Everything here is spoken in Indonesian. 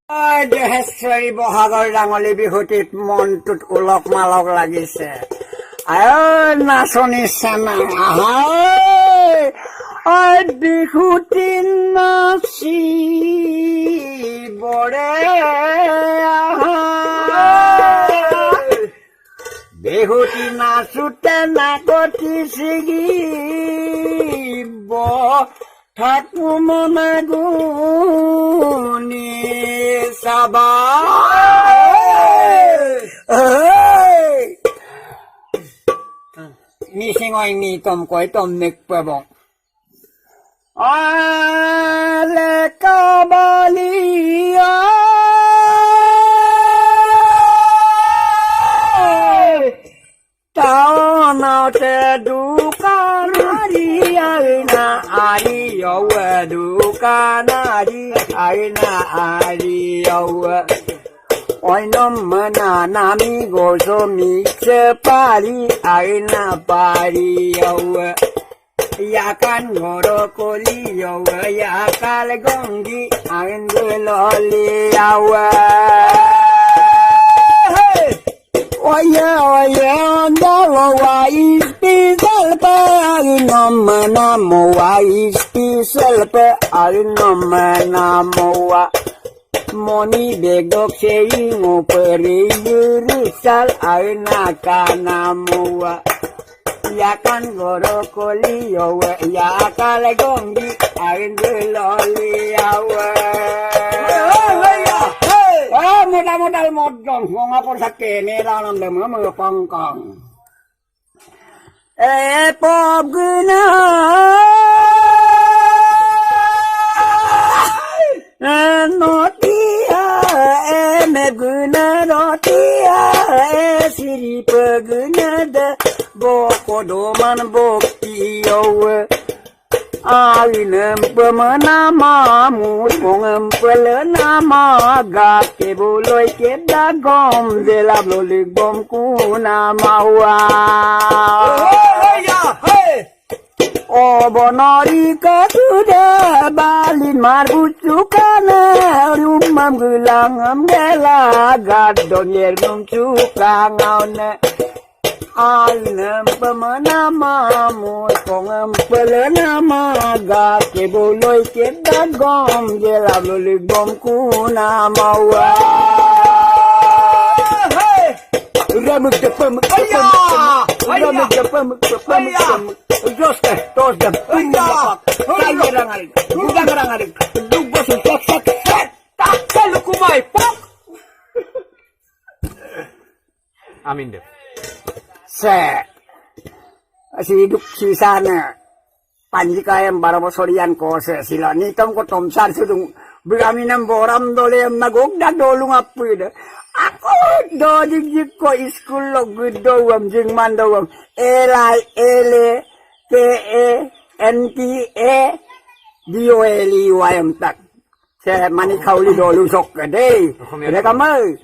দেহেশ্বৰী বহাগৰ ডাঙলী বিহুটিত মনটোত উলক মালক লাগিছে নাচনী চানা বিহুটি নাচি বৰে বিহুটি নাচোতে নাকতি ছিগিব থাকো মনে গুণী চাবা মিচিং oi nitom koi tom nek pabong ale kabalia taonaute dukanari aina ari yowa dukanari aina ari yowa Oi nomana nami gozo mikse pari aina pari yawa yakan goro koli yawa yakal gongi ain loli yawa oya ndawa ispisal pa nomana mowa ispisal pa nomana mowa Moni begok sei ngoperi yurisal aina kana muwa Yakan goro koli yawa yakal gongi ain loli yawa modal modong ngapur sakene lalam dem mo pongkong pop guna notia meguna notia siri paguna da boko doman bokti yowe ainem pemana mamu pongem pelena ga ke boloi ke dagom dela loli gom kuna mawa Obonori katuda balin marbucukana rumam gelangam gela gadon yergum cukangaune alnem pemenama mutongem pelenama gake boloi ke dagom gela loli gom kuna mawa Ramuk jepam Ramuk jepam Just tos dem Rangaring Lugo sak tak lu kumai pok Amin deh se si hidup sisana panjikayam barabosorian ko se sila nitom ko tomsar sudung beraminam boram dolem nagog da dolung apuida Ako dojik ko iskul lo gudo wam jing mandawam elai ele KENTA DOLEYM tak se mani kauli dolu sok gede ada kamu